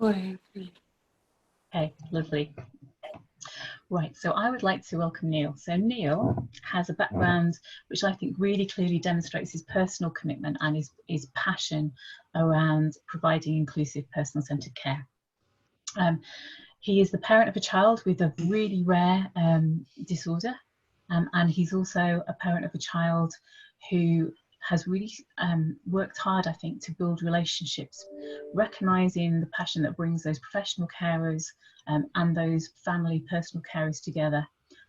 Okay, lovely. Right, so I would like to welcome Neil. So Neil has a background which I think really clearly demonstrates his personal commitment and his passion around providing inclusive person-centred care. He is the parent of a child with a really rare disorder, and he's also a parent of a child who has really worked hard, I think, to build relationships, recognising the passion that brings those professional carers and those family personal carers together,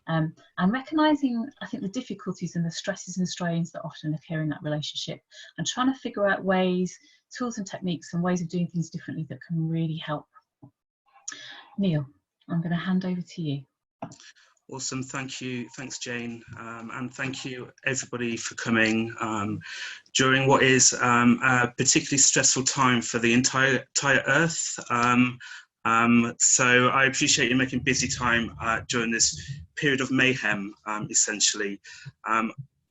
and recognising, I think, the difficulties and the stresses and strains that often occur in that relationship, and trying to figure out ways, tools and techniques and ways of doing things differently that can really help. Neil, I'm going to hand over to you. Awesome, thank you. Thanks, Jane, and thank you everybody for coming during what is a particularly stressful time for the entire Earth. So I appreciate you making busy time during this period of mayhem, essentially.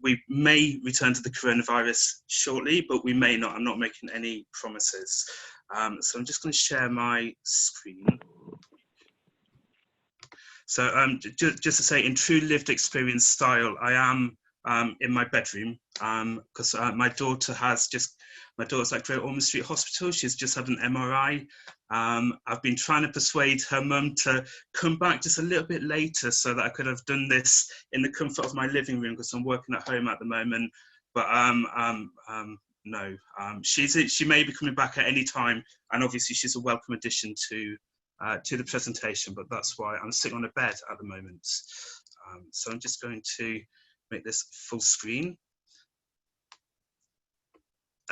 We may return to the coronavirus shortly, but we may not. I'm not making any promises. So I'm just going to share my screen. So just to say, in true lived experience style, I am in my bedroom because my daughter's at Great Ormond Street Hospital. She's just had an MRI. I've been trying to persuade her mum to come back just a little bit later so that I could have done this in the comfort of my living room because I'm working at home at the moment. But no, she may be coming back at any time, and obviously she's a welcome addition to the presentation, but that's why I'm sitting on a bed at the moment. So I'm just going to make this full screen.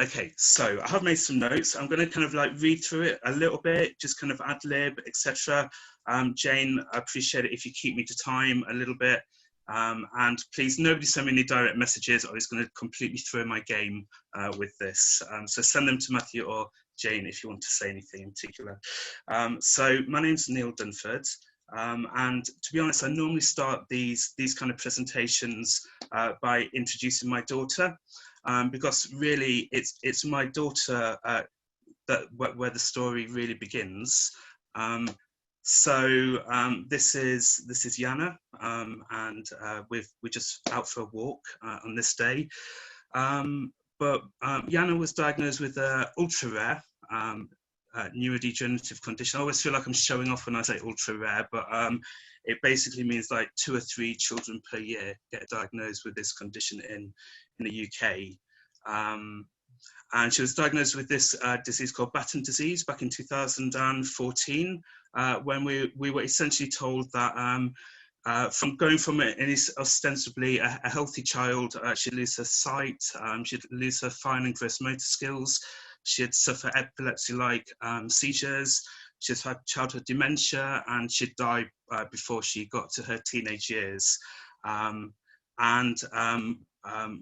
Okay, so I have made some notes. I'm going to kind of like read through it a little bit, just kind of ad lib, etc. Jane, I appreciate it if you keep me to time a little bit. And please, nobody send me any direct messages. I was going to completely throw my game with this. So send them to Matthew or Jane if you want to say anything in particular. So my name's Neil Dunford. And to be honest, I normally start these kind of presentations by introducing my daughter, because really it's my daughter where the story really begins. So this is Yana, and we're just out for a walk on this day. But Yana was diagnosed with an ultra rare neurodegenerative condition. I always feel like I'm showing off when I say ultra rare, but it basically means like 2 or 3 children per year get diagnosed with this condition in the UK. And she was diagnosed with this disease called Batten disease back in 2014, when we were essentially told that from going from ostensibly a healthy child, she'd lose her sight, she'd lose her fine and gross motor skills, she'd suffer epilepsy-like seizures, she'd had childhood dementia, and she'd die before she got to her teenage years.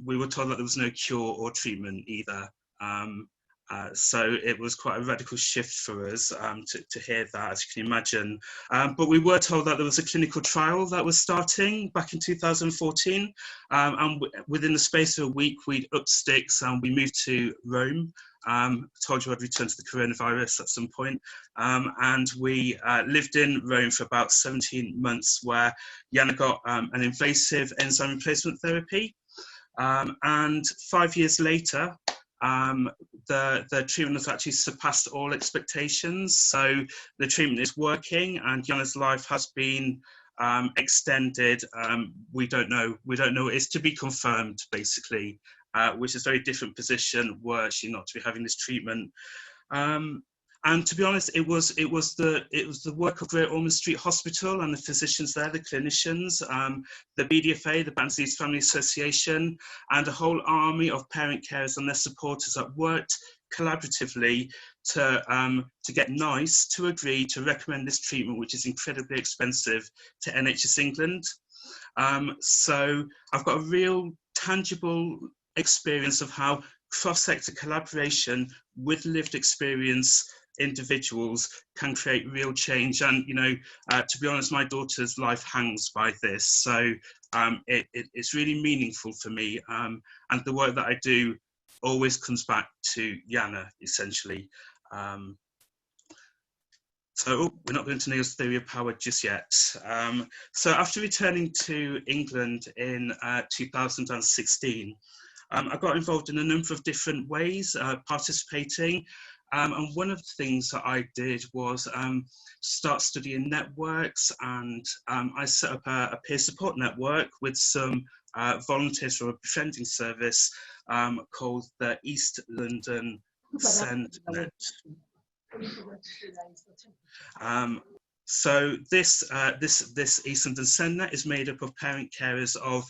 We were told that there was no cure or treatment either. So it was quite a radical shift for us to hear that, as you can imagine. But we were told that there was a clinical trial that was starting back in 2014. And within the space of a week, we'd up sticks and we moved to Rome. Told you I'd return to the coronavirus at some point. And we lived in Rome for about 17 months, where Yana got an invasive enzyme replacement therapy. And 5 years later, the treatment has actually surpassed all expectations. So the treatment is working, and Yana's life has been extended. We don't know. It's to be confirmed, basically, which is a very different position were she not to be having this treatment. And to be honest, it was the work of Great Ormond Street Hospital and the physicians there, the clinicians, the BDFA, the Batten Disease Family Association, and a whole army of parent carers and their supporters that worked collaboratively to get NICE to agree to recommend this treatment, which is incredibly expensive, to NHS England. So I've got a real tangible experience of how cross-sector collaboration with lived experience individuals can create real change. And to be honest, my daughter's life hangs by this, so it's really meaningful for me, and the work that I do always comes back to Yana, essentially. So we're not going to Neil's theory of power just yet. So after returning to England in 2016, I got involved in a number of different ways, participating. And one of the things that I did was start studying networks, and I set up a peer support network with some volunteers from a befriending service called the East London Send Net. So this East London Send Net is made up of parent carers of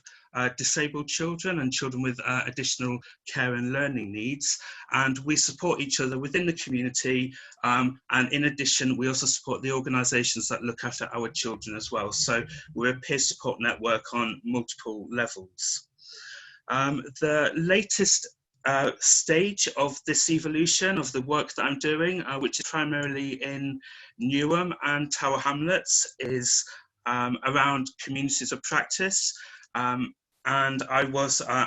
disabled children and children with additional care and learning needs, and we support each other within the community, and in addition we also support the organisations that look after our children as well. So we're a peer support network on multiple levels. The latest stage of this evolution of the work that I'm doing, which is primarily in Newham and Tower Hamlets, is around communities of practice. And I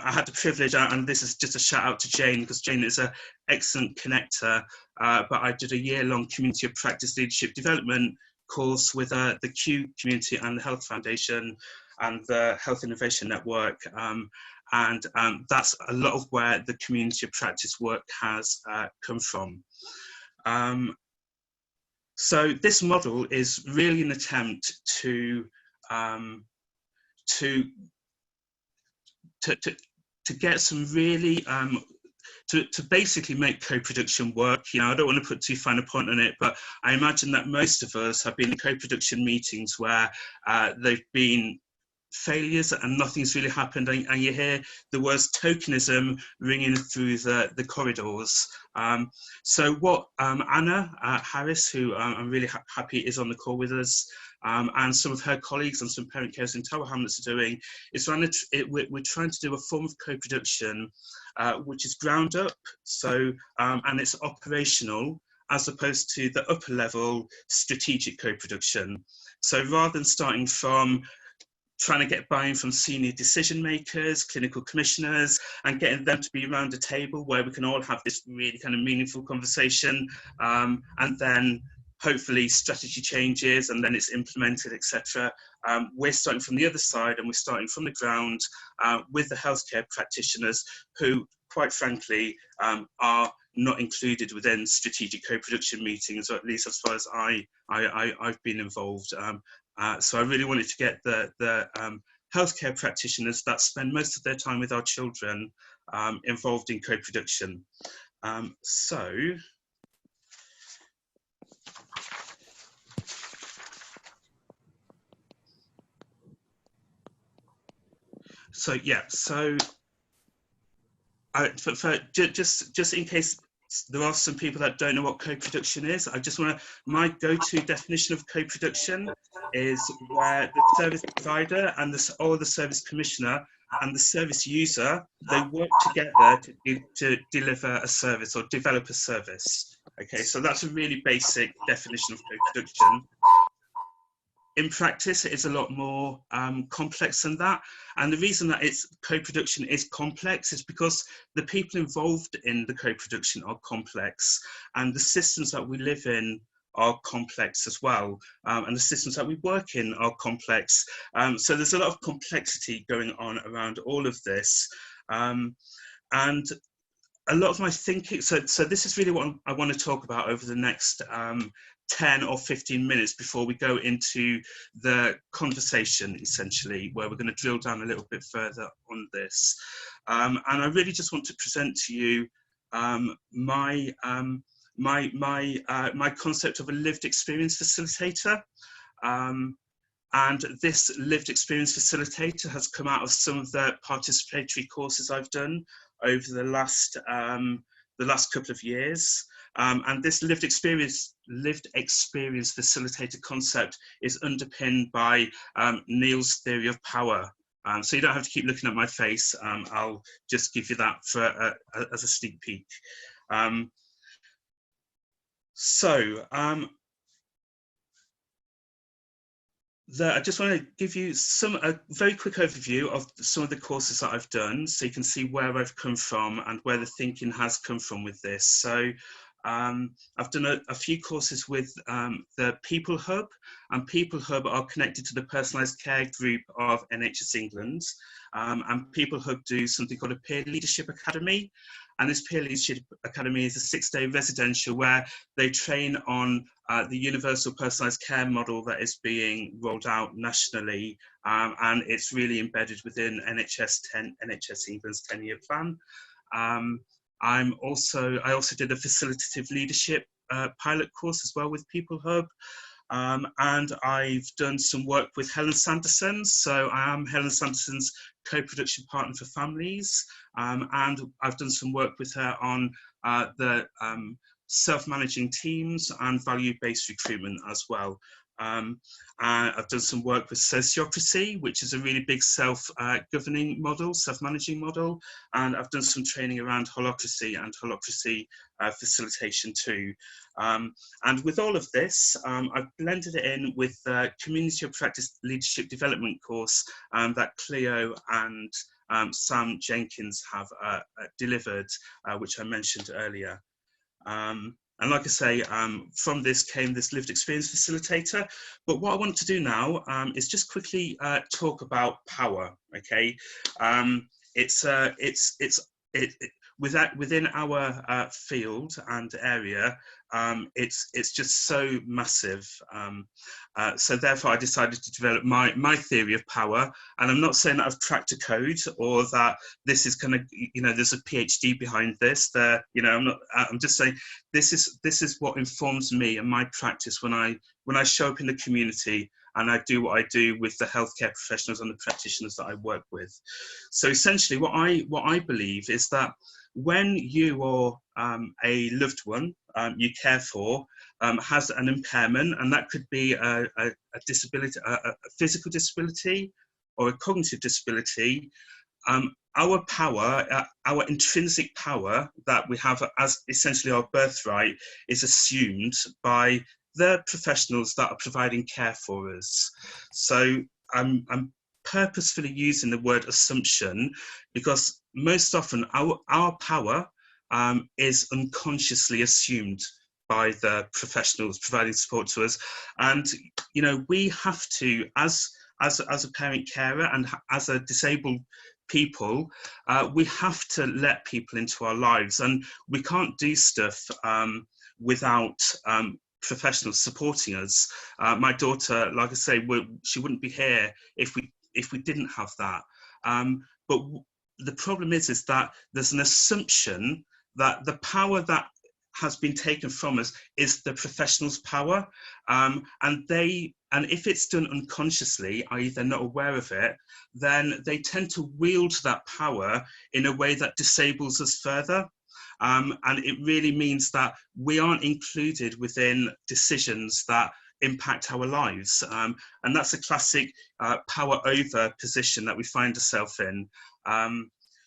had the privilege, and this is just a shout out to Jane, because Jane is an excellent connector, but I did a year-long community of practice leadership development course with the Q community and the Health Foundation and the Health Innovation Network. And that's a lot of where the community of practice work has come from. So this model is really an attempt to get some really to basically make co-production work. You know, I don't want to put too fine a point on it, but I imagine that most of us have been in co-production meetings where they've been failures and nothing's really happened, and you hear the words tokenism ringing through the corridors. So what Anna Harris, who I'm really happy is on the call with us, and some of her colleagues and some parent carers in Tower Hamlets are doing, is we're trying to do a form of co-production which is ground up, so and it's operational, as opposed to the upper level strategic co-production. So rather than starting from trying to get buy-in from senior decision makers, clinical commissioners, and getting them to be around a table where we can all have this really kind of meaningful conversation, and then hopefully strategy changes and then it's implemented, etc. We're starting from the other side, and we're starting from the ground with the healthcare practitioners who, quite frankly, are not included within strategic co-production meetings, or at least as far as I've been involved. So I really wanted to get the healthcare practitioners that spend most of their time with our children involved in co-production. Just in case there are some people that don't know what co-production is, I just want to, my go-to definition of co-production is where the service provider and or the service commissioner and the service user, they work together to deliver a service or develop a service. Okay, so that's a really basic definition of co-production. In practice, it is a lot more complex than that. And the reason that co-production is complex is because the people involved in the co-production are complex, and the systems that we live in are complex as well. And the systems that we work in are complex. So there's a lot of complexity going on around all of this. And a lot of my thinking, so this is really what I want to talk about over the next 10 or 15 minutes before we go into the conversation, essentially, where we're going to drill down a little bit further on this. And I really just want to present to you my concept of a lived experience facilitator. And this lived experience facilitator has come out of some of the participatory courses I've done over the last couple of years. And this lived experience facilitator concept is underpinned by Neil's theory of power. So you don't have to keep looking at my face. I'll just give you that as a sneak peek. I just want to give you a very quick overview of some of the courses that I've done, so you can see where I've come from and where the thinking has come from with this. So I've done a few courses with the People Hub, and People Hub are connected to the personalised care group of NHS England. And People Hub do something called a Peer Leadership Academy. And this Peer Leadership Academy is a 6-day residential where they train on the universal personalised care model that is being rolled out nationally. And it's really embedded within NHS England's 10-year plan. I also did a facilitative leadership pilot course as well with People Hub. And I've done some work with Helen Sanderson. So I am Helen Sanderson's co-production partner for families. And I've done some work with her on the self-managing teams and value-based recruitment as well. I've done some work with Sociocracy, which is a really big self-governing model, self-managing model, and I've done some training around Holacracy and Holacracy facilitation too. And with all of this, I've blended it in with the Community of Practice Leadership Development course that Cleo and Sam Jenkins have delivered, which I mentioned earlier. And like I say, from this came this Lived Experience Facilitator. But what I want to do now is just quickly talk about power. Okay, within our field and area, it's just so massive. So therefore, I decided to develop my theory of power. And I'm not saying that I've cracked a code or that this is kind of, there's a PhD behind this. I'm just saying this is what informs me and my practice when I show up in the community and I do what I do with the healthcare professionals and the practitioners that I work with. So essentially, what I believe is that when you or a loved one you care for has an impairment, and that could be a disability, a physical disability or a cognitive disability, our power, our intrinsic power that we have as essentially our birthright is assumed by the professionals that are providing care for us. So I'm purposefully using the word assumption because most often our power is unconsciously assumed by the professionals providing support to us. And, we have to, as a parent carer and as a disabled people, we have to let people into our lives, and we can't do stuff without professionals supporting us. My daughter, like I say, she wouldn't be here if we didn't have that. But the problem is that there's an assumption that the power that has been taken from us is the professional's power, and if it's done unconsciously, i.e. they're not aware of it, then they tend to wield that power in a way that disables us further. And it really means that we aren't included within decisions that impact our lives. And that's a classic power over position that we find ourselves in.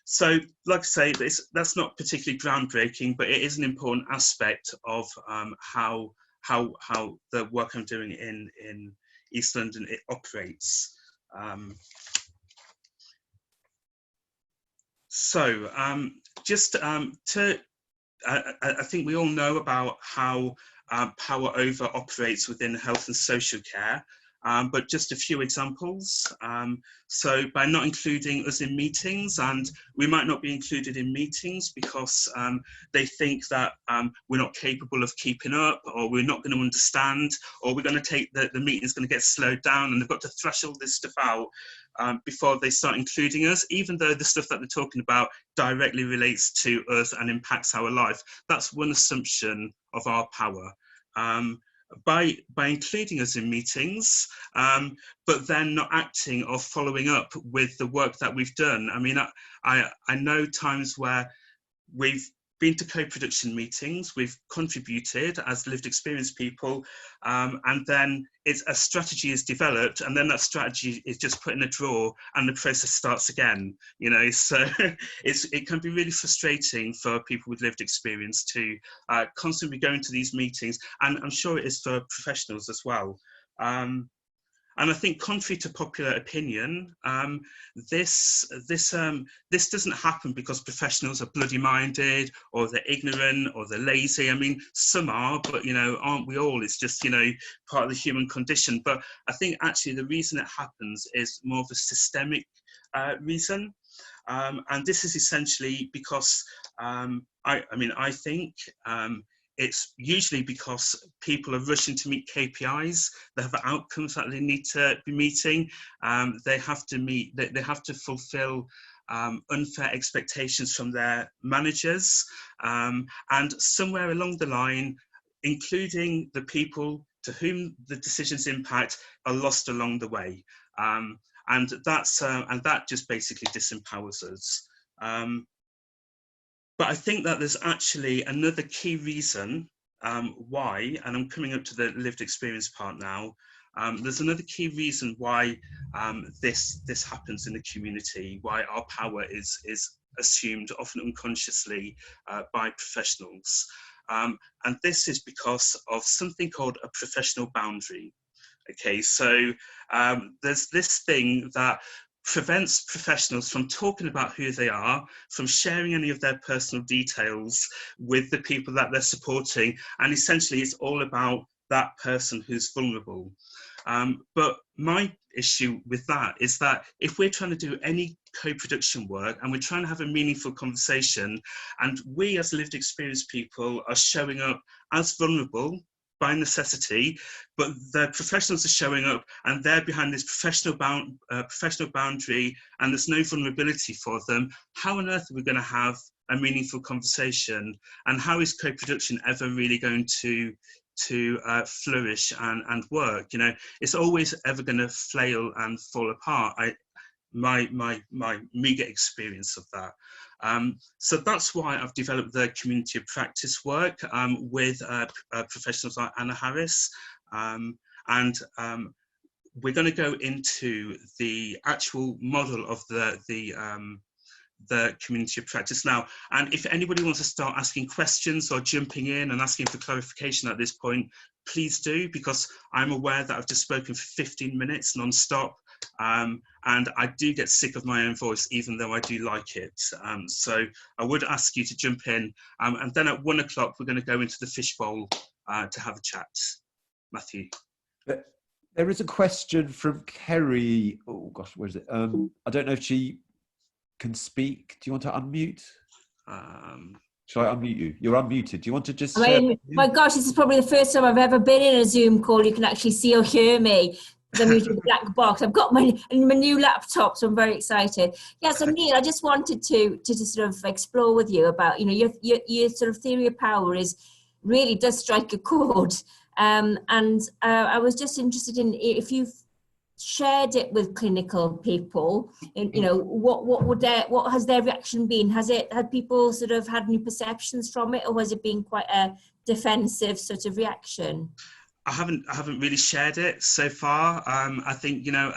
So, like I say, that's not particularly groundbreaking, but it is an important aspect of how the work I'm doing in East London operates. I think we all know about how power over operates within health and social care, but just a few examples. So by not including us in meetings, and we might not be included in meetings because they think that we're not capable of keeping up, or we're not going to understand, or we're going to take the meeting's going to get slowed down, and they've got to thrash all this stuff out before they start including us, even though the stuff that they're talking about directly relates to us and impacts our life. That's one assumption of our power. By including us in meetings, but then not acting or following up with the work that we've done. I mean, I know times where we've been to co-production meetings, we've contributed as lived experience people, and then a strategy is developed, and then that strategy is just put in a drawer and the process starts again, so it can be really frustrating for people with lived experience to constantly go into these meetings, and I'm sure it is for professionals as well. And I think, contrary to popular opinion, this doesn't happen because professionals are bloody-minded, or they're ignorant, or they're lazy. I mean, some are, but, you know, aren't we all? It's just, you know, part of the human condition. But I think actually the reason it happens is more of a systemic reason. And this is essentially because, I think it's usually because people are rushing to meet KPIs. They have outcomes that they need to be meeting. They have to fulfill unfair expectations from their managers. And somewhere along the line, including the people to whom the decisions impact, are lost along the way. And that just basically disempowers us. But I think that there's actually another key reason why, and I'm coming up to the lived experience part now, there's another key reason why this happens in the community, why our power is assumed, often unconsciously, by professionals. And this is because of something called a professional boundary. Okay, so there's this thing that prevents professionals from talking about who they are, from sharing any of their personal details with the people that they're supporting, and essentially it's all about that person who's vulnerable. But my issue with that is that if we're trying to do any co-production work and we're trying to have a meaningful conversation, and we as lived experience people are showing up as vulnerable by necessity, but the professionals are showing up and they're behind this professional boundary, and there's no vulnerability for them, how on earth are we going to have a meaningful conversation? And how is co-production ever really going to flourish and work? You know, it's always ever going to flail and fall apart. My meager experience of that. So that's why I've developed the community of practice work with professionals like Anna Harris. And we're going to go into the actual model of the community of practice now. And if anybody wants to start asking questions or jumping in and asking for clarification at this point, please do, because I'm aware that I've just spoken for 15 minutes non-stop. And I do get sick of my own voice, even though I do like it. So I would ask you to jump in. And then at 1 o'clock, we're going to go into the fishbowl to have a chat. Matthew. There is a question from Kerry. Oh gosh, where is it? I don't know if she can speak. Do you want to unmute? Shall I unmute you? You're unmuted. Do you want to just... my gosh, this is probably the first time I've ever been in a Zoom call. You can actually see or hear me. I'm using the black box. I've got my new laptop, so I'm very excited. Yeah, so Neil, I just wanted to sort of explore with you about, you know, your sort of theory of power really does strike a chord. And I was just interested in if you've shared it with clinical people, and you know, what has their reaction been? Had people sort of had new perceptions from it, or has it been quite a defensive sort of reaction? I haven't really shared it so far. I think, you know,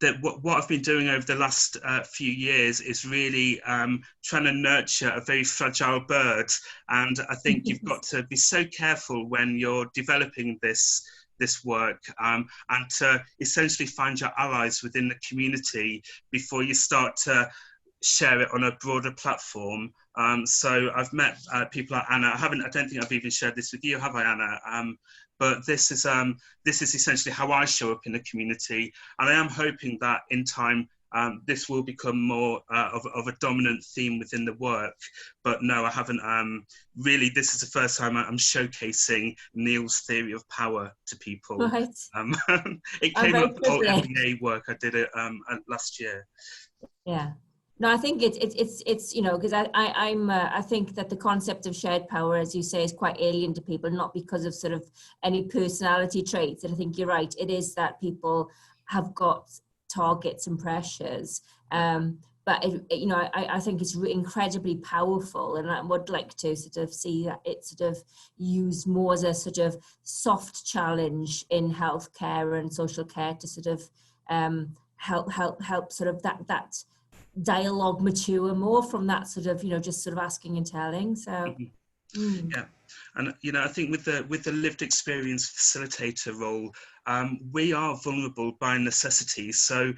that what I've been doing over the last few years is really trying to nurture a very fragile bird, and I think you've got to be so careful when you're developing this work, and to essentially find your allies within the community before you start to share it on a broader platform. So I've met people like Anna. I don't think I've even shared this with you, have I, Anna? But this is essentially how I show up in the community, and I am hoping that in time this will become more of a dominant theme within the work. But no, I haven't really. This is the first time I'm showcasing Neil's theory of power to people. Right. It came up with all MBA work I did it last year. Yeah. No, I think it's you know, because I think that the concept of shared power, as you say, is quite alien to people, not because of sort of any personality traits. And I think you're right. It is that people have got targets and pressures. But you know, I think it's incredibly powerful, and I would like to sort of see that it sort of used more as a sort of soft challenge in healthcare and social care to sort of help sort of that dialogue mature more from that sort of, you know, just sort of asking and telling. So Yeah, and I think with the lived experience facilitator role, we are vulnerable by necessity. So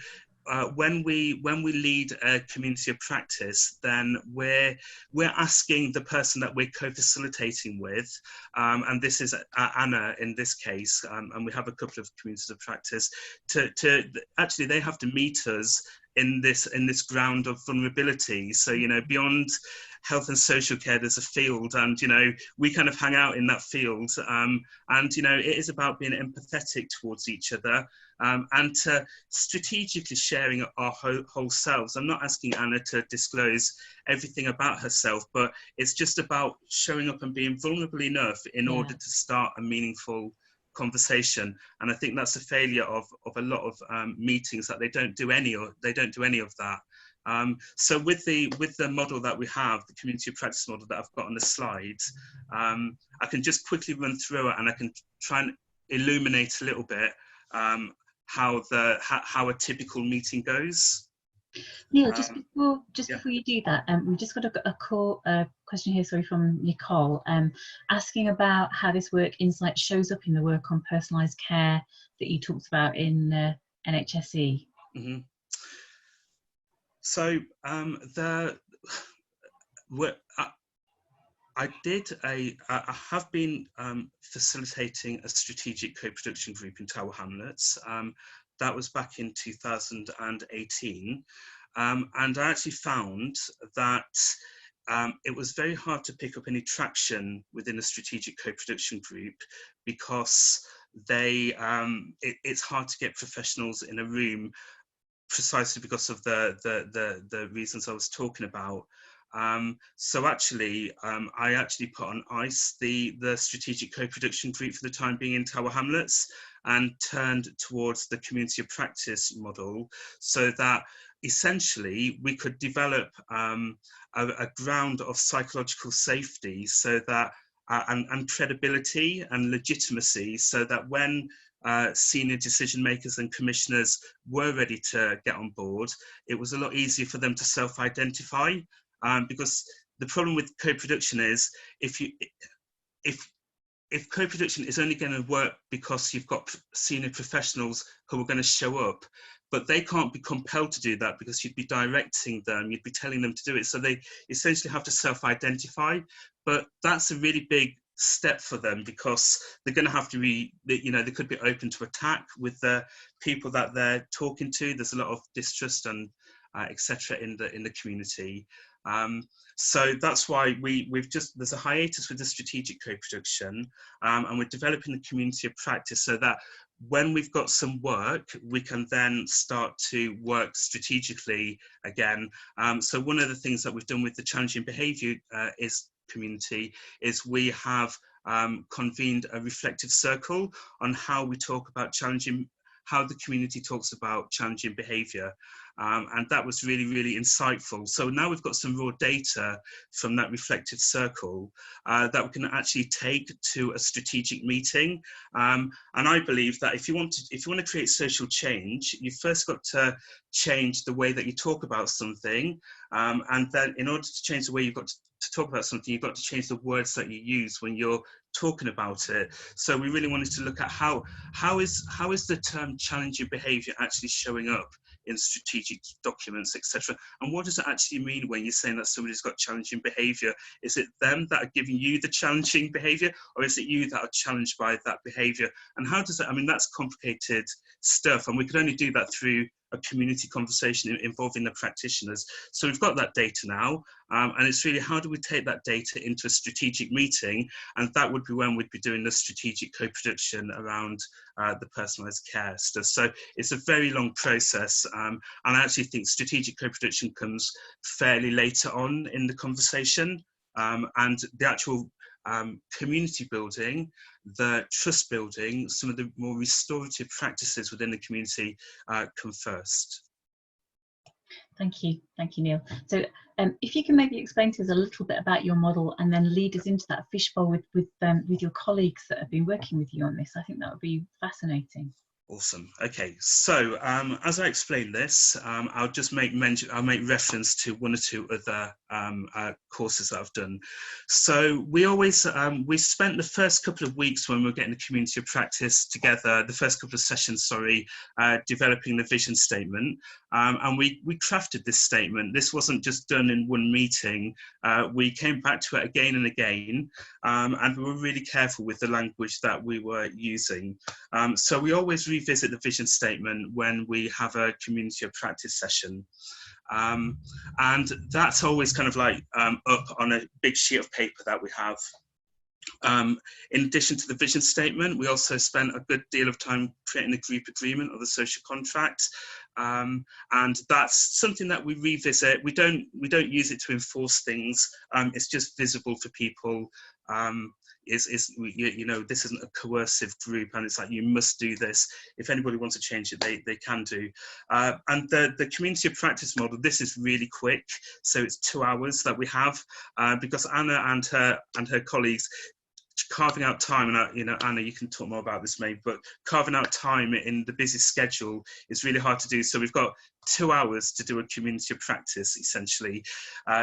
when we lead a community of practice, then we're asking the person that we're co-facilitating with, and this is Anna in this case, and we have a couple of communities of practice, to actually they have to meet us in this ground of vulnerability. So beyond health and social care, there's a field, and we kind of hang out in that field, and it is about being empathetic towards each other, and to strategically sharing our whole selves. I'm not asking Anna to disclose everything about herself, but it's just about showing up and being vulnerable enough in order to start a meaningful conversation. And I think that's a failure of a lot of meetings, that they don't do any of that. So with the model that we have, the community of practice model that I've got on the slides, I can just quickly run through it, and I can try and illuminate a little bit how a typical meeting goes. Neil, just before you do that, we've just got a question here, sorry, from Nicole, asking about how this work insight shows up in the work on personalised care that you talked about in NHSE. Mm-hmm. So I have been facilitating a strategic co-production group in Tower Hamlets. That was back in 2018. And I actually found that it was very hard to pick up any traction within a strategic co-production group, because it's hard to get professionals in a room, precisely because of the reasons I was talking about. So actually, I actually put on ice the strategic co-production group for the time being in Tower Hamlets, and turned towards the community of practice model, so that essentially we could develop a ground of psychological safety, so that and credibility and legitimacy, so that when senior decision makers and commissioners were ready to get on board, it was a lot easier for them to self-identify. Because the problem with co-production is, if co-production is only going to work because you've got senior professionals who are going to show up, but they can't be compelled to do that, because you'd be directing them, you'd be telling them to do it. So they essentially have to self-identify, but that's a really big step for them, because they're going to have to be, they could be open to attack with the people that they're talking to. There's a lot of distrust and etc. in the community. So that's why there's a hiatus with the strategic co-production, and we're developing the community of practice, so that when we've got some work, we can then start to work strategically again. So one of the things that we've done with the challenging behaviour community is we have convened a reflective circle on how we talk about how the community talks about challenging behaviour. And that was really, really insightful. So now we've got some raw data from that reflective circle that we can actually take to a strategic meeting. And I believe that if you want to create social change, you've first got to change the way that you talk about something. And then in order to change the way you've got to talk about something, you've got to change the words that you use when you're talking about it. So we really wanted to look at how is the term challenging behaviour actually showing up in strategic documents, etc. And what does it actually mean when you're saying that somebody's got challenging behaviour? Is it them that are giving you the challenging behaviour, or is it you that are challenged by that behaviour? And how does that, that's complicated stuff, and we can only do that through a community conversation involving the practitioners. So we've got that data now, and it's really, how do we take that data into a strategic meeting? And that would be when we'd be doing the strategic co-production around the personalised care stuff. So it's a very long process, and I actually think strategic co-production comes fairly later on in the conversation, and the actual community building, the trust building, some of the more restorative practices within the community come first. Thank you, Neil. So if you can maybe explain to us a little bit about your model, and then lead us into that fishbowl with your colleagues that have been working with you on this, I think that would be fascinating. Awesome. Okay, so as I explain this, I'll just make reference to one or two other courses that I've done. So we always we spent the first couple of weeks when we were getting the community of practice together, the first couple of sessions, sorry, developing the vision statement, and we crafted this statement. This wasn't just done in one meeting. We came back to it again and again, and we were really careful with the language that we were using. So we always revisit the vision statement when we have a community of practice session. And that's always kind of like up on a big sheet of paper that we have. In addition to the vision statement, we also spent a good deal of time creating a group agreement or the social contract. And that's something that we revisit. We don't use it to enforce things. It's just visible for people. You know, this isn't a coercive group, and it's like, you must do this. If anybody wants to change it, they can do. And the community of practice model, this is really quick. So it's 2 hours that we have, because Anna and her colleagues, carving out time, and you know, Anna, you can talk more about this maybe, but carving out time in the busy schedule is really hard to do. So we've got 2 hours to do a community of practice, essentially.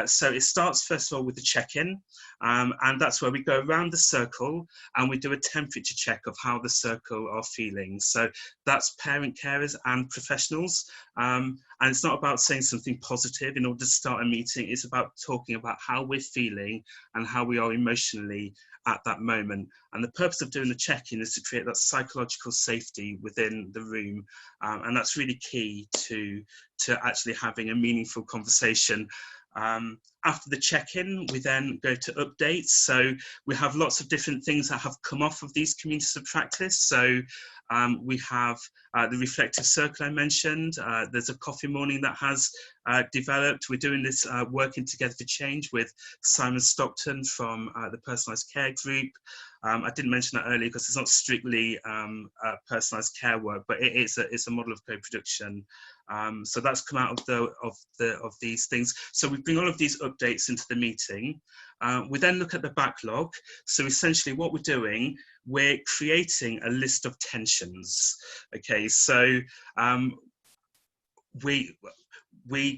So it starts first of all with the check-in, and that's where we go around the circle and we do a temperature check of how the circle are feeling. So that's parent, carers and professionals. And it's not about saying something positive in order to start a meeting. It's about talking about how we're feeling and how we are emotionally at that moment. And the purpose of doing the check-in is to create that psychological safety within the room. And that's really key to actually having a meaningful conversation. After the check-in, we then go to updates. So we have lots of different things that have come off of these communities of practice. So we have the reflective circle I mentioned. There's a coffee morning that has developed. We're doing this Working Together for Change with Simon Stockton from the Personalised Care Group. I didn't mention that earlier because it's not strictly personalised care work, but it's a model of co-production. So that's come out of these things. So we bring all of these updates into the meeting. We then look at the backlog. So essentially what we're doing, we're creating a list of tensions. Okay, so we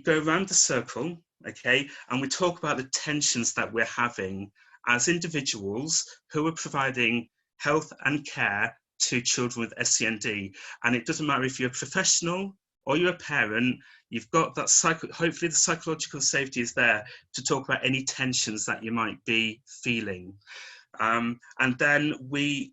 go around the circle, okay, and we talk about the tensions that we're having as individuals who are providing health and care to children with SEND. And it doesn't matter if you're a professional or you're a parent, you've got that hopefully the psychological safety is there to talk about any tensions that you might be feeling. And then we've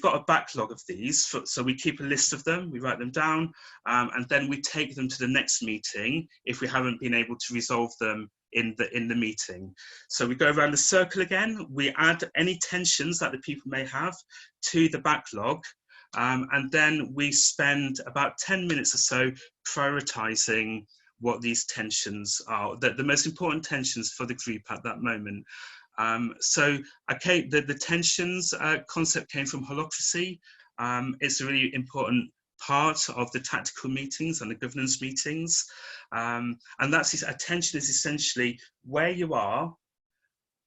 got a backlog of these, so we keep a list of them, we write them down, and then we take them to the next meeting if we haven't been able to resolve them in the meeting. So we go around the circle again, we add any tensions that the people may have to the backlog, and then we spend about 10 minutes or so prioritizing what these tensions are, the most important tensions for the group at that moment. So the tensions concept came from Holacracy. It's a really important part of the tactical meetings and the governance meetings. And attention is essentially where you are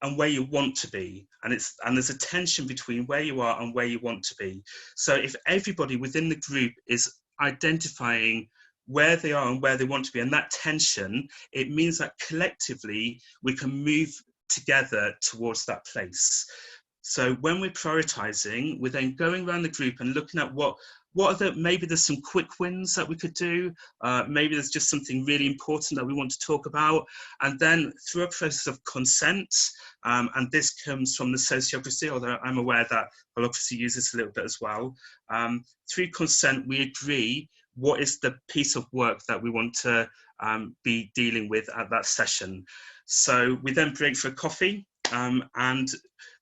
and where you want to be. And there's a tension between where you are and where you want to be. So if everybody within the group is identifying where they are and where they want to be, and that tension, it means that collectively we can move together towards that place. So when we're prioritizing, we're then going around the group and looking at what are maybe there's some quick wins that we could do. Maybe there's just something really important that we want to talk about. And then through a process of consent, and this comes from the Sociocracy, although I'm aware that Holacracy uses a little bit as well. Through consent, we agree what is the piece of work that we want to be dealing with at that session. So we then break for a coffee, and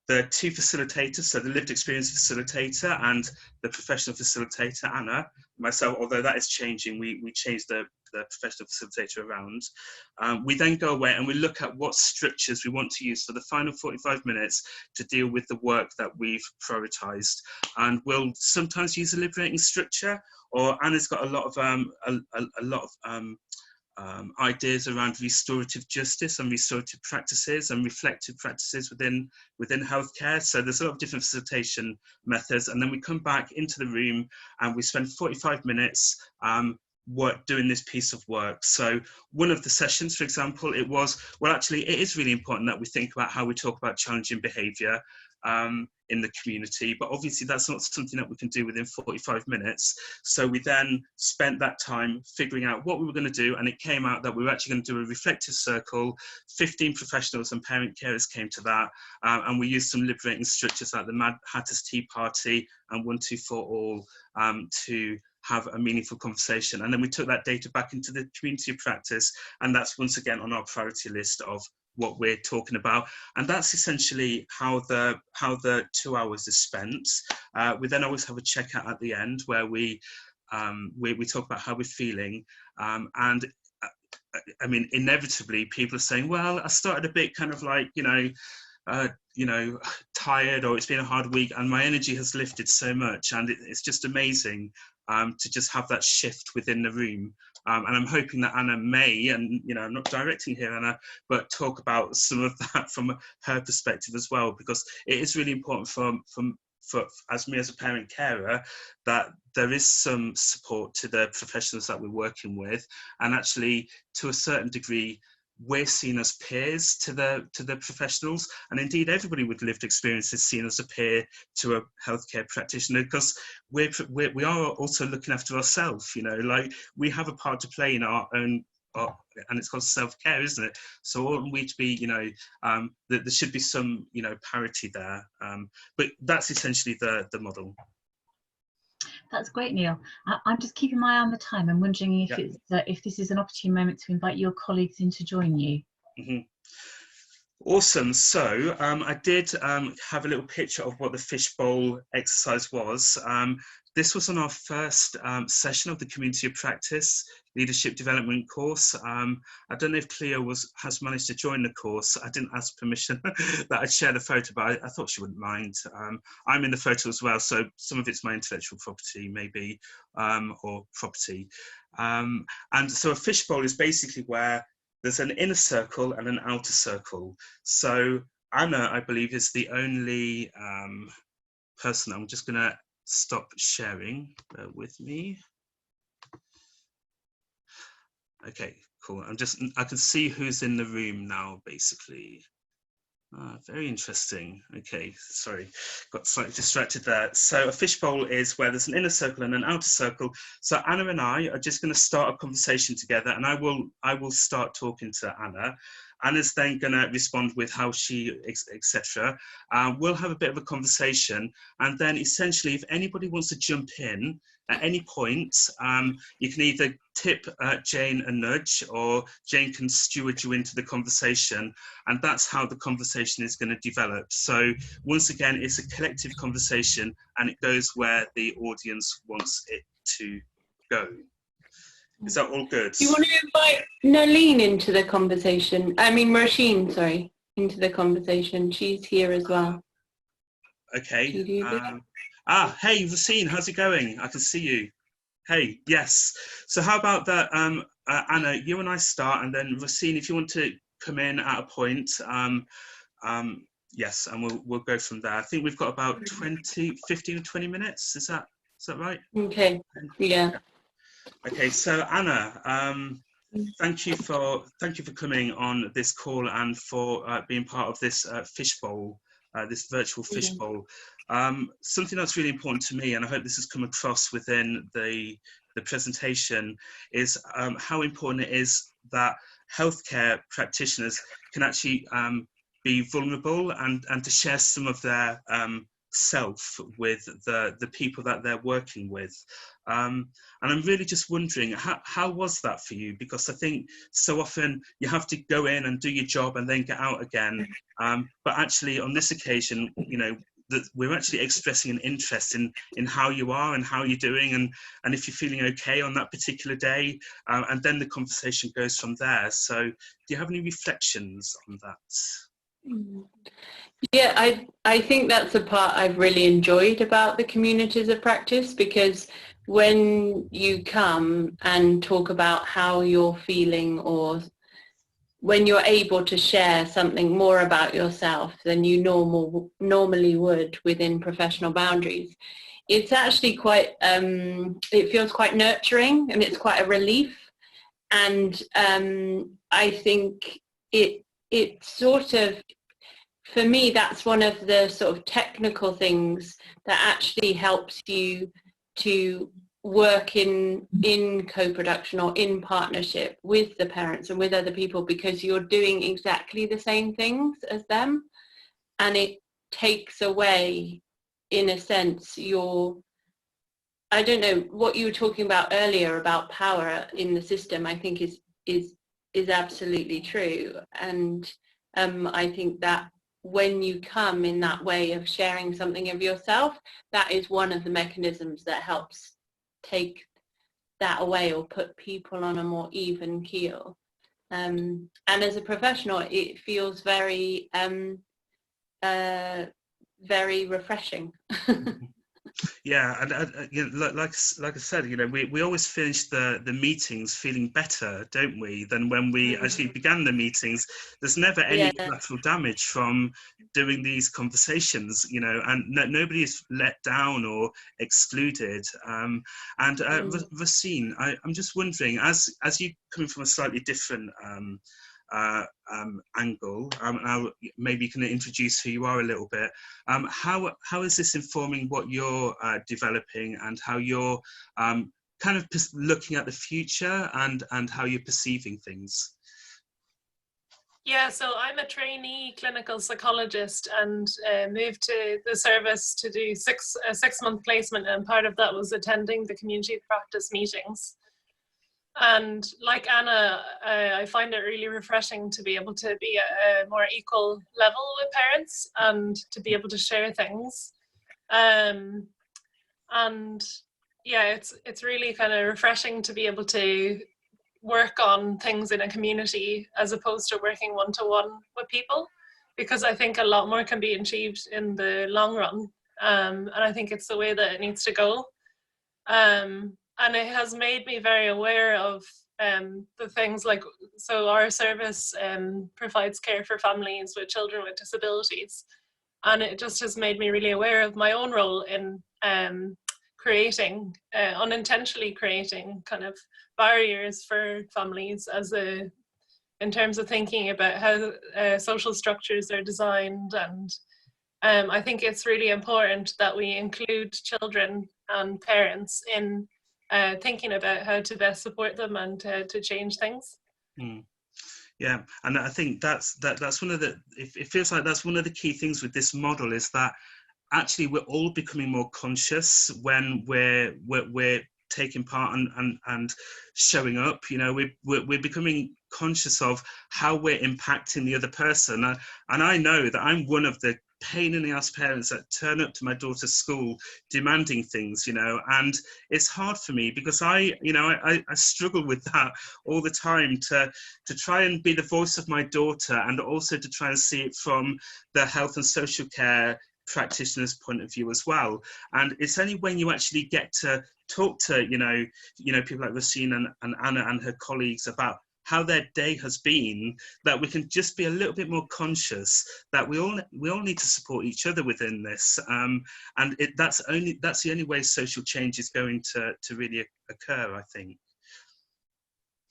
the two facilitators, so the lived experience facilitator and the professional facilitator, Anna, myself, although that is changing, we changed the professional facilitator around. We then go away and we look at what structures we want to use for the final 45 minutes to deal with the work that we've prioritized. And we'll sometimes use a liberating structure, or Anna's got a lot of ideas around restorative justice and restorative practices and reflective practices within healthcare. So there's a lot of different facilitation methods, and then we come back into the room and we spend 45 minutes doing this piece of work. So one of the sessions, for example, it is really important that we think about how we talk about challenging behaviour in the community, but obviously that's not something that we can do within 45 minutes. So we then spent that time figuring out what we were going to do, and it came out that we were actually going to do a reflective circle. 15 professionals and parent carers came to that, and we used some liberating structures like the Mad Hatter's Tea Party and 1, 2, 4 All to have a meaningful conversation. And then we took that data back into the community of practice, and that's once again on our priority list of what we're talking about. And that's essentially how the 2 hours is spent. We then always have a checkout at the end where we talk about how we're feeling. And I mean, inevitably people are saying, well, I started a bit kind of like, tired, or it's been a hard week, and my energy has lifted so much, and it's just amazing to just have that shift within the room. And I'm hoping that Anna may, and I'm not directing here, Anna, but talk about some of that from her perspective as well, because it is really important for as me as a parent carer that there is some support to the professionals that we're working with, and actually to a certain degree we're seen as peers to the professionals, and indeed everybody with lived experience is seen as a peer to a healthcare practitioner, because we are also looking after ourselves. Like we have a part to play in our own, and it's called self-care, isn't it? So oughtn't we to be, that there should be some, parity there. But that's essentially the model. That's great, Neil. I'm just keeping my eye on the time. I'm wondering if if this is an opportune moment to invite your colleagues in to join you. Mm-hmm. Awesome. So I did have a little picture of what the Fishbowl exercise was. This was on our first session of the Community of Practice Leadership Development course. I don't know if Cleo has managed to join the course. I didn't ask permission that I'd share the photo, but I thought she wouldn't mind. I'm in the photo as well, so some of it's my intellectual property, maybe, or property. And so a fishbowl is basically where there's an inner circle and an outer circle. So Anna, I believe, is the only person. I'm just going to stop sharing. Bear with me. Okay, cool. I can see who's in the room now, basically. Very interesting. Okay, sorry, got slightly distracted there. So a fishbowl is where there's an inner circle and an outer circle. So Anna and I are just going to start a conversation together, and I will start talking to Anna. Anna's then going to respond with how she, etc. We'll have a bit of a conversation, and then essentially, if anybody wants to jump in at any point, you can either tip Jane a nudge, or Jane can steward you into the conversation, and that's how the conversation is going to develop. So once again, it's a collective conversation, and it goes where the audience wants it to go. Is that all good? Do you want to invite Nalene into the conversation? I mean, Roisin, sorry, into the conversation. She's here as well. Okay. Hey, Roisin, how's it going? I can see you. Hey, yes. So how about that, Anna, you and I start, and then Roisin, if you want to come in at a point, yes, and we'll go from there. I think we've got about 15 or 20 minutes. Is that right? Okay. Yeah. Okay, so Anna, thank you for coming on this call and for being part of this fishbowl, this virtual fishbowl. Something that's really important to me, and I hope this has come across within the presentation, is how important it is that healthcare practitioners can actually be vulnerable and to share some of their self with the people that they're working with. And I'm really just wondering, how was that for you? Because I think so often you have to go in and do your job and then get out again. But actually on this occasion, that we're actually expressing an interest in how you are and how you're doing, and if you're feeling okay on that particular day, and then the conversation goes from there. So do you have any reflections on that? Yeah, I think that's the part I've really enjoyed about the communities of practice, because when you come and talk about how you're feeling, or when you're able to share something more about yourself than you normally would within professional boundaries, it's actually quite, it feels quite nurturing, and it's quite a relief. And I think it sort of, for me, that's one of the sort of technical things that actually helps you to work in co-production or in partnership with the parents and with other people, because you're doing exactly the same things as them, and it takes away, in a sense, your, I don't know, what you were talking about earlier about power in the system, I think is absolutely true. And I think that when you come in that way of sharing something of yourself, that is one of the mechanisms that helps take that away, or put people on a more even keel. And as a professional, it feels very, very refreshing. Yeah, and you know, like I said, you know, we always finish the meetings feeling better, don't we, than when we actually began the meetings. There's never any collateral damage from doing these conversations, you know, and nobody is let down or excluded. And Racine, I'm just wondering, as you coming from a slightly different angle, now maybe you can introduce who you are a little bit. How is this informing what you're developing, and how you're kind of looking at the future, and how you're perceiving things? Yeah, so I'm a trainee clinical psychologist, and moved to the service to do a 6-month placement, and part of that was attending the community practice meetings. And like Anna, I find it really refreshing to be able to be at a more equal level with parents, and to be able to share things. And yeah, it's really kind of refreshing to be able to work on things in a community as opposed to working one-to-one with people, because I think a lot more can be achieved in the long run. And I think it's the way that it needs to go. And it has made me very aware of the things like, so our service provides care for families with children with disabilities. And it just has made me really aware of my own role in creating, unintentionally creating kind of barriers for families in terms of thinking about how social structures are designed. And I think it's really important that we include children and parents in thinking about how to best support them and to change things. Yeah, and I think that's one of the, it feels like that's one of the key things with this model, is that actually we're all becoming more conscious when we're taking part and showing up. You know, we're becoming conscious of how we're impacting the other person, and I know that I'm one of the pain in the ass parents that turn up to my daughter's school demanding things, you know, and it's hard for me because I struggle with that all the time, to try and be the voice of my daughter, and also to try and see it from the health and social care practitioner's point of view as well. And it's only when you actually get to talk to you know people like Racine and Anna and her colleagues about how their day has been, that we can just be a little bit more conscious that we all need to support each other within this, and that's the only way social change is going to really occur, I think.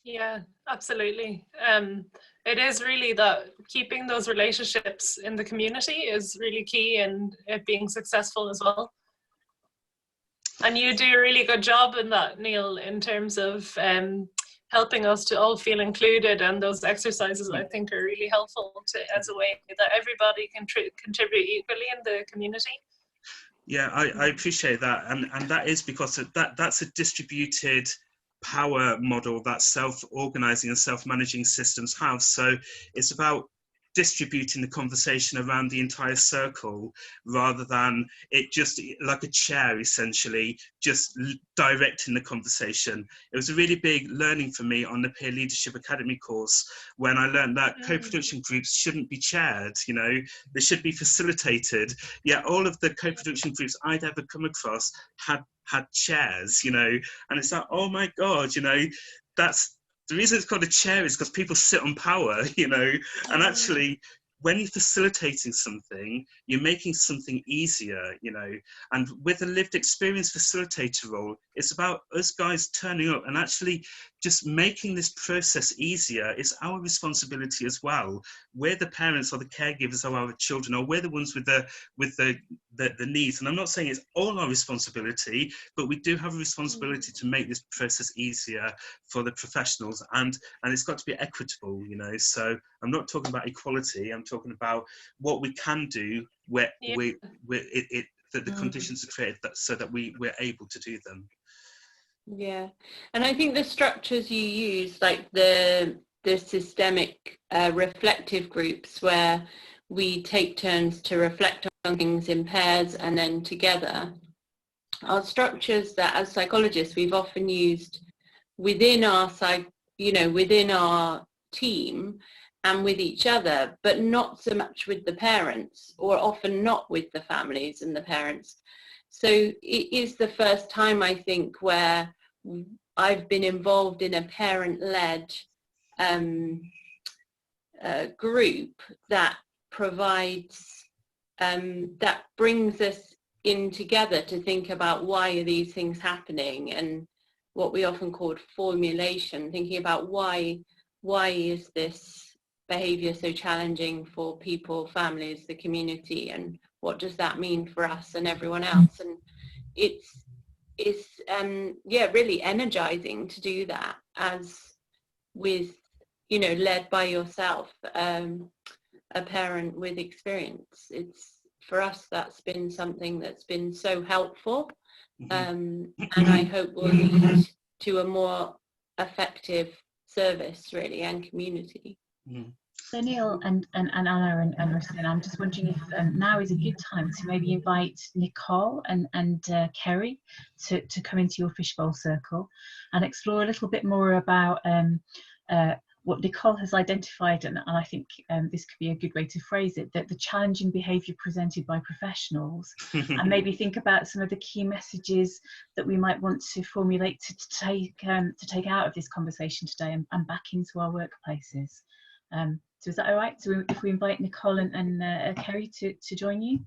Yeah, absolutely. It is really that keeping those relationships in the community is really key in it being successful as well. And you do a really good job in that, Neil, in terms of helping us to all feel included, and those exercises I think are really helpful as a way that everybody can contribute equally in the community. Yeah, I appreciate that, and that is because that's a distributed power model that self-organizing and self-managing systems have. So it's about distributing the conversation around the entire circle, rather than it just like a chair, essentially, just directing the conversation. It was a really big learning for me on the Peer Leadership Academy course, when I learned that co-production groups shouldn't be chaired, you know, they should be facilitated. Yet all of the co-production groups I'd ever come across had chairs, you know, and it's like, oh my God, you know, that's the reason it's called a chair, is because people sit on power, you know, and actually when you're facilitating something, you're making something easier, you know. And with a lived experience facilitator role, it's about us guys turning up and actually just making this process easier. It's our responsibility as well. We're the parents or the caregivers of our children, or we're the ones with the needs. And I'm not saying it's all our responsibility, but we do have a responsibility to make this process easier for the professionals, and it's got to be equitable, you know. So I'm not talking about equality, I'm talking about what we can do where that the conditions are created so that we're able to do them. Yeah, and I think the structures you use, like the systemic reflective groups, where we take turns to reflect on things in pairs and then together, are structures that as psychologists we've often used within our within our team and with each other, but not so much with the parents, or often not with the families and the parents. So it is the first time, I think, where I've been involved in a parent-led group that provides, that brings us in together to think about why are these things happening, and what we often call formulation, thinking about why is this behaviour so challenging for people, families, the community, and what does that mean for us and everyone else. And it's really energizing to do that, as with, you know, led by yourself, a parent with experience. It's, for us, that's been something that's been so helpful, and I hope will lead to a more effective service, really, and community. So Neil and Anna and Rustin, I'm just wondering if now is a good time to maybe invite Nicole and Kerry to come into your fishbowl circle and explore a little bit more about what Nicole has identified, and I think this could be a good way to phrase it, that the challenging behaviour presented by professionals, and maybe think about some of the key messages that we might want to formulate to take out of this conversation today and back into our workplaces. So is that all right? So if we invite Nicole and Kerry to join you?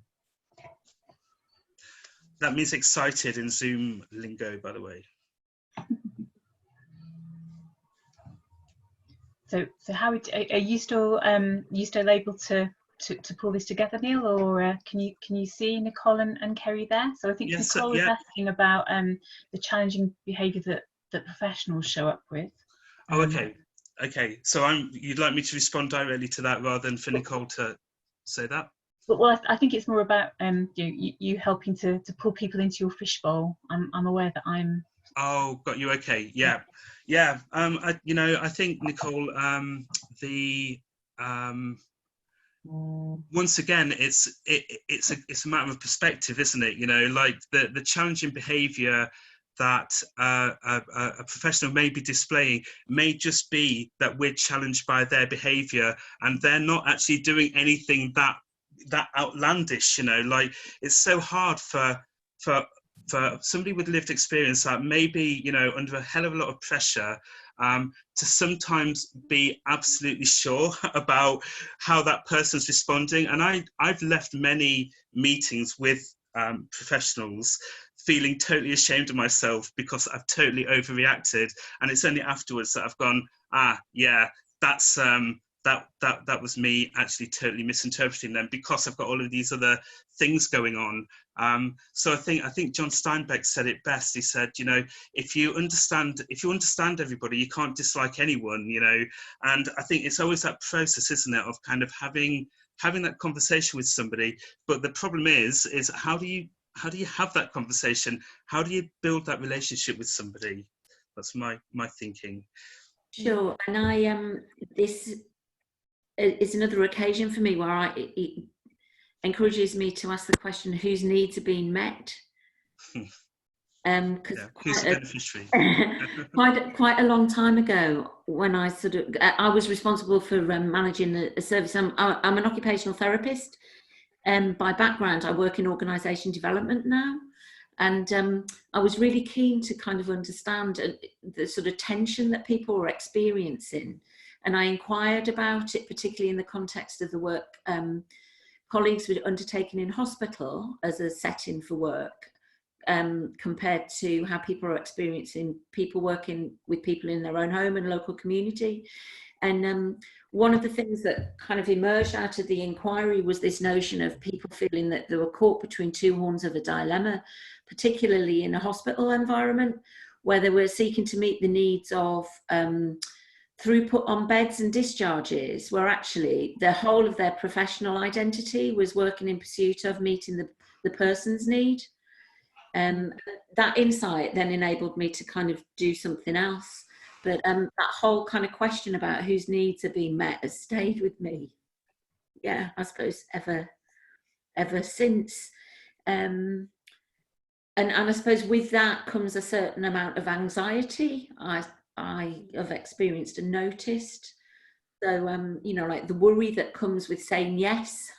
That means excited in Zoom lingo, by the way. So how are you still able to pull this together, Neil, or can you see Nicole and Kerry there? So I think yes, Nicole was asking about the challenging behaviour that professionals show up with. Oh, okay. Okay, so you'd like me to respond directly to that rather than for Nicole to say that? Well, I think it's more about you helping to pull people into your fishbowl. I'm aware that I'm. Oh, got you. Okay, yeah. I think Nicole, once again, it's a matter of perspective, isn't it? You know, like the challenging behaviour that a professional may be displaying may just be that we're challenged by their behaviour, and they're not actually doing anything that outlandish. You know, like it's so hard for somebody with lived experience that may be, you know, under a hell of a lot of pressure to sometimes be absolutely sure about how that person's responding. And I've left many meetings with professionals feeling totally ashamed of myself because I've totally overreacted, and it's only afterwards that I've gone, yeah, that's that was me actually totally misinterpreting them because I've got all of these other things going on. So I think John Steinbeck said it best. He said, you know, if you understand everybody, you can't dislike anyone, you know. And I think it's always that process, isn't it, of kind of having that conversation with somebody. But the problem is how do you have that conversation? How do you build that relationship with somebody? That's my thinking. Sure, and I this it's another occasion for me where it encourages me to ask the question, whose needs are being met? Because who's the beneficiary? quite a long time ago, when I was responsible for managing a service. I'm an occupational therapist, and by background I work in organisation development now, and I was really keen to kind of understand the sort of tension that people were experiencing, and I inquired about it, particularly in the context of the work colleagues were undertaking in hospital as a setting for work. Compared to how people are experiencing people working with people in their own home and local community. And one of the things that kind of emerged out of the inquiry was this notion of people feeling that they were caught between two horns of a dilemma, particularly in a hospital environment, where they were seeking to meet the needs of throughput on beds and discharges, where actually the whole of their professional identity was working in pursuit of meeting the person's need. That insight then enabled me to kind of do something else. But that whole kind of question about whose needs are being met has stayed with me. Yeah, I suppose ever since. And I suppose with that comes a certain amount of anxiety I have experienced and noticed. So, you know, like the worry that comes with saying yes.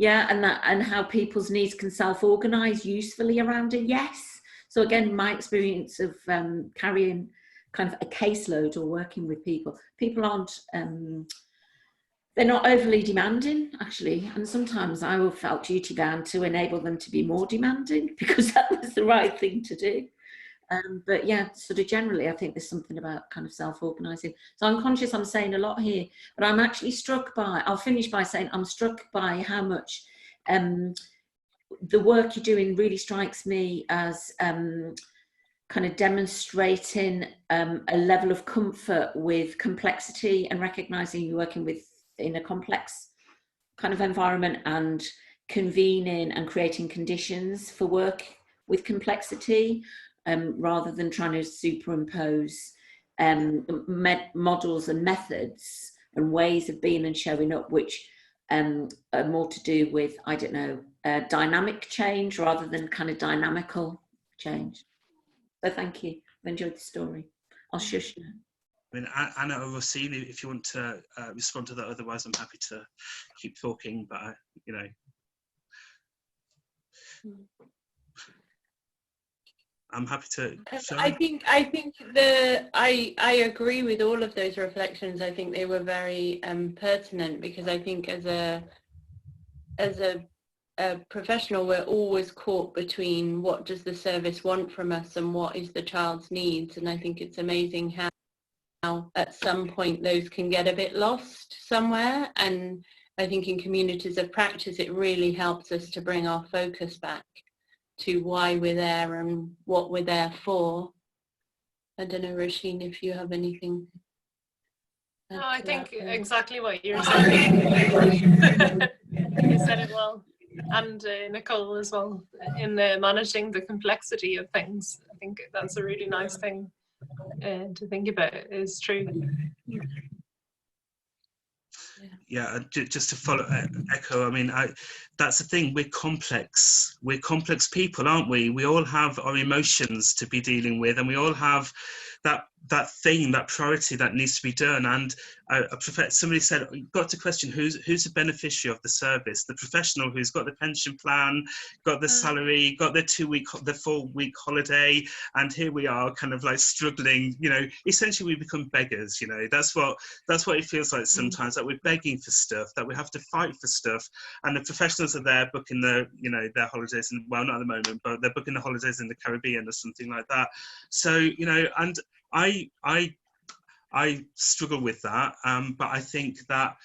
Yeah, and how people's needs can self-organise usefully around a yes. So again, my experience of carrying kind of a caseload or working with people aren't, they're not overly demanding, actually. And sometimes I will felt duty bound to enable them to be more demanding because that was the right thing to do. But yeah, sort of generally, I think there's something about kind of self-organising. So I'm conscious I'm saying a lot here, but I'm actually struck by, I'll finish by saying I'm struck by how much the work you're doing really strikes me as kind of demonstrating a level of comfort with complexity and recognising you're working in a complex kind of environment and convening and creating conditions for work with complexity. Rather than trying to superimpose models and methods and ways of being and showing up, which are more to do with, I don't know, dynamic change rather than kind of dynamical change. So thank you. I've enjoyed the story. I'll shush now. I mean, Anna or Rossini, if you want to respond to that, otherwise I'm happy to keep talking, but you know. I'm happy to. I think I agree with all of those reflections. I think they were very pertinent, because I think as a professional, we're always caught between what does the service want from us and what is the child's needs. And I think it's amazing how at some point those can get a bit lost somewhere. And I think in communities of practice, it really helps us to bring our focus back to why we're there and what we're there for. I don't know, Roisin, if you have anything. No, I think exactly what you're saying. You said it well. And Nicole as well, in managing the complexity of things. I think that's a really nice thing to think about. Is true. Yeah, just to follow echo, I mean, that's the thing, we're complex people, aren't we? We all have our emotions to be dealing with, and we all have that thing, that priority that needs to be done. And somebody said, you've got to question who's the beneficiary of the service, the professional who's got the pension plan, got the salary, got the 4-week holiday, and here we are kind of like struggling, you know, essentially we become beggars, you know, that's what it feels like sometimes, that we're begging for stuff, that we have to fight for stuff, and the professionals are there booking their holidays, and well, not at the moment, but they're booking the holidays in the Caribbean or something like that. So, you know, and I struggle with that, but I think that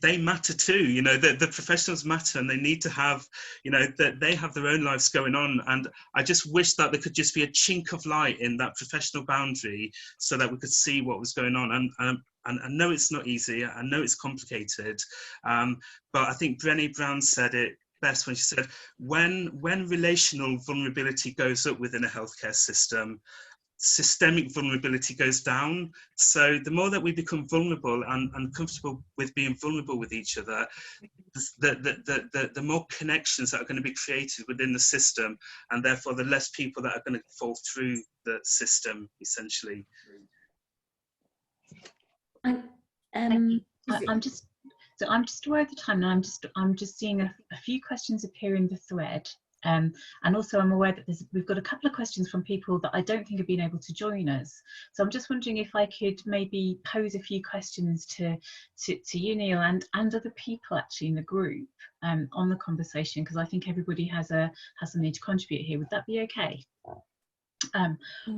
they matter too, you know, the professionals matter, and they need to have, you know, that they have their own lives going on. And I just wish that there could just be a chink of light in that professional boundary so that we could see what was going on. And I know it's not easy, I know it's complicated, but I think Brené Brown said it best when she said, when relational vulnerability goes up within a healthcare system, systemic vulnerability goes down. So the more that we become vulnerable and comfortable with being vulnerable with each other, the more connections that are going to be created within the system, and therefore the less people that are going to fall through the system, essentially. I'm just aware of the time, and I'm just seeing a few questions appear in the thread. And also I'm aware that we've got a couple of questions from people that I don't think have been able to join us. So I'm just wondering if I could maybe pose a few questions to you, Neil, and other people actually in the group on the conversation, because I think everybody has something to contribute here. Would that be okay?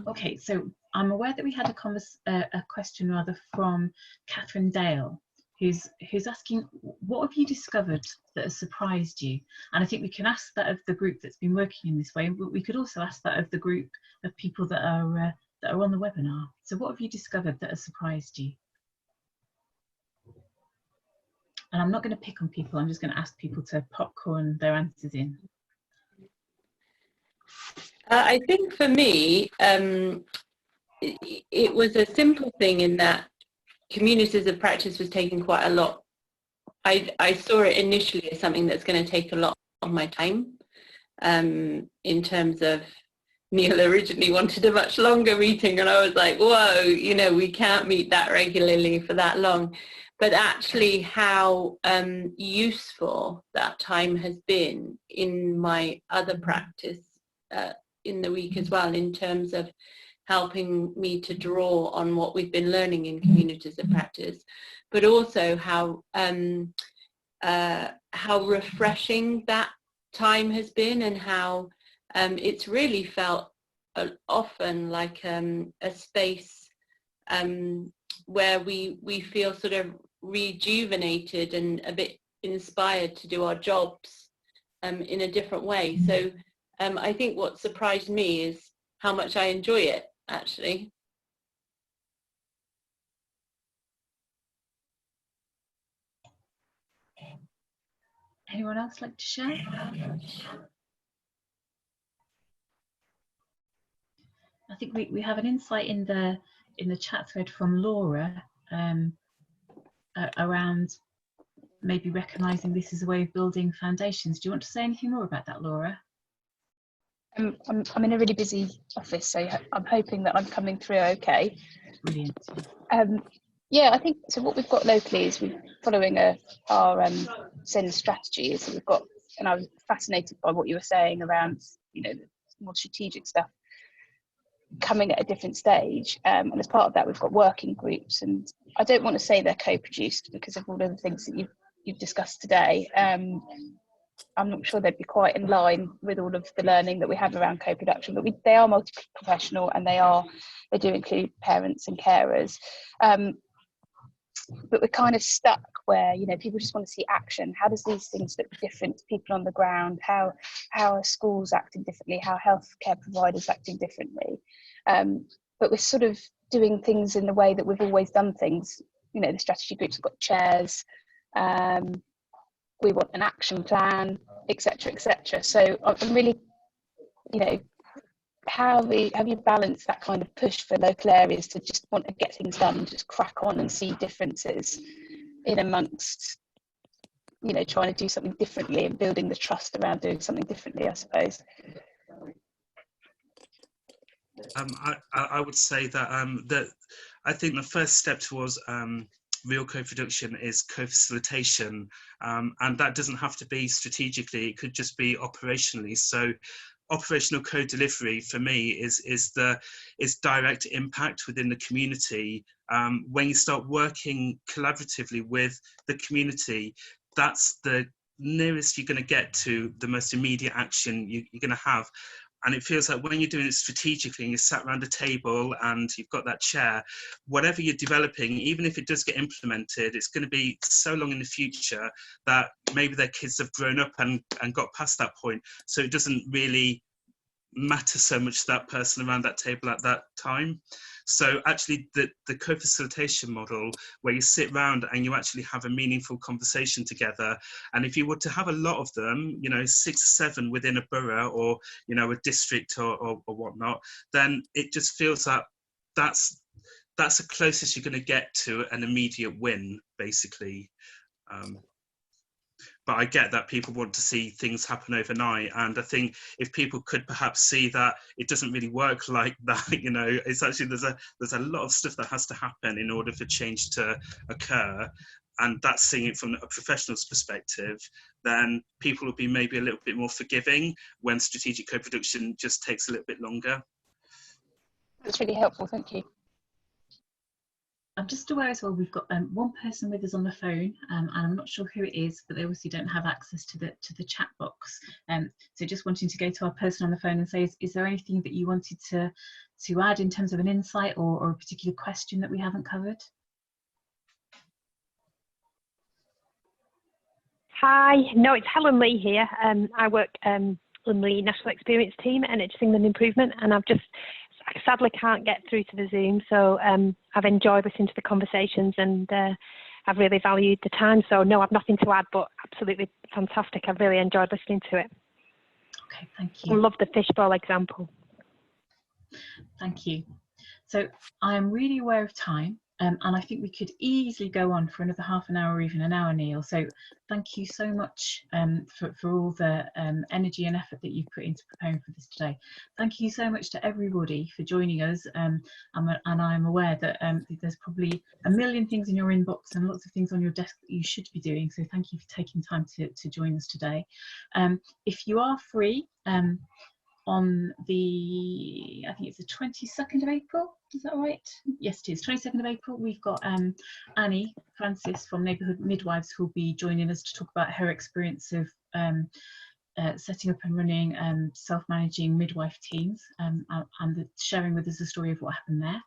Okay, so I'm aware that we had a question rather from Catherine Dale, who's asking, what have you discovered that has surprised you? And I think we can ask that of the group that's been working in this way, but we could also ask that of the group of people that are on the webinar. So what have you discovered that has surprised you? And I'm not going to pick on people, I'm just going to ask people to popcorn their answers in. I think for me, it was a simple thing in that communities of practice was taking quite a lot. I saw it initially as something that's going to take a lot of my time, in terms of Neil originally wanted a much longer meeting, and I was like, whoa, you know, we can't meet that regularly for that long. But actually how useful that time has been in my other practice in the week as well, in terms of helping me to draw on what we've been learning in communities of practice, but also how refreshing that time has been, and how it's really felt often like a space where we feel sort of rejuvenated and a bit inspired to do our jobs in a different way. So I think what surprised me is how much I enjoy it, actually. Anyone else like to share? I think we have an insight in the chat thread from Laura around maybe recognising this as a way of building foundations. Do you want to say anything more about that, Laura? I'm in a really busy office, so I'm hoping that I'm coming through okay. Brilliant. Yeah, I think so. What we've got locally is we're following our SEND strategy. So we've got, and I was fascinated by what you were saying around, you know, the more strategic stuff coming at a different stage. And as part of that, we've got working groups, and I don't want to say they're co-produced because of all of the things that you've discussed today. I'm not sure they'd be quite in line with all of the learning that we have around co-production, but they are multi-professional, and they do include parents and carers. But we're kind of stuck where, you know, people just want to see action. How does these things look different to people on the ground? How are schools acting differently? How are healthcare providers acting differently? But we're sort of doing things in the way that we've always done things. You know, the strategy groups have got chairs. We want an action plan, etc., etc. So I'm really, you know, how have you balanced that kind of push for local areas to just want to get things done and just crack on and see differences in amongst, you know, trying to do something differently and building the trust around doing something differently, I suppose. I would say that I think the first step towards real co-production is co-facilitation, and that doesn't have to be strategically, it could just be operationally. So operational co-delivery for me is direct impact within the community. When you start working collaboratively with the community, that's the nearest you're going to get to the most immediate action you're going to have. And it feels like when you're doing it strategically and you're sat around a table and you've got that chair, whatever you're developing, even if it does get implemented, it's going to be so long in the future that maybe their kids have grown up and got past that point. So it doesn't really matter so much to that person around that table at that time. So actually the co-facilitation model, where you sit round and you actually have a meaningful conversation together, and if you were to have a lot of them, you know, 6 or 7 within a borough or, you know, a district or whatnot, then it just feels that that's the closest you're going to get to an immediate win, basically. But I get that people want to see things happen overnight, and I think if people could perhaps see that it doesn't really work like that, you know, it's actually there's a lot of stuff that has to happen in order for change to occur, and that's seeing it from a professional's perspective, then people will be maybe a little bit more forgiving when strategic co-production just takes a little bit longer. That's really helpful, thank you. I'm just aware as well we've got one person with us on the phone, and I'm not sure who it is, but they obviously don't have access to the chat box. So just wanting to go to our person on the phone and say, is there anything that you wanted to add in terms of an insight or a particular question that we haven't covered? Hi, no, it's Helen Lee here. I work in the National Experience team at NHS England Improvement, and I sadly can't get through to the Zoom, so I've enjoyed listening to the conversations, and I've really valued the time. So no, I've nothing to add, but absolutely fantastic. I've really enjoyed listening to it. Okay, thank you. I love the fishbowl example. Thank you. So I'm really aware of time, and I think we could easily go on for another half an hour or even an hour, Neil. So thank you so much for all the energy and effort that you've put into preparing for this today. Thank you so much to everybody for joining us. And I'm aware that there's probably a million things in your inbox and lots of things on your desk that you should be doing. So thank you for taking time to join us today. If you are free, on the, I think it's the 22nd of April, is that right? Yes, it is, 22nd of April. We've got Annie Francis from Neighbourhood Midwives who will be joining us to talk about her experience of setting up and running self-managing midwife teams, and sharing with us the story of what happened there.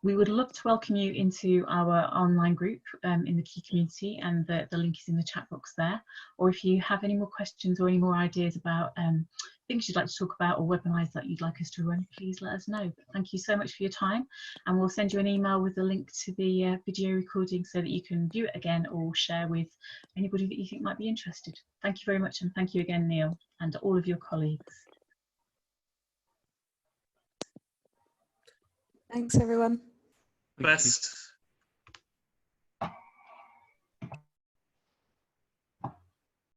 We would love to welcome you into our online group in the key community, and the link is in the chat box there. Or if you have any more questions or any more ideas about things you'd like to talk about or webinars that you'd like us to run, please let us know. But thank you so much for your time, and we'll send you an email with the link to the video recording so that you can view it again or share with anybody that you think might be interested. Thank you very much, and thank you again, Neil, and all of your colleagues. Thanks, everyone. Best.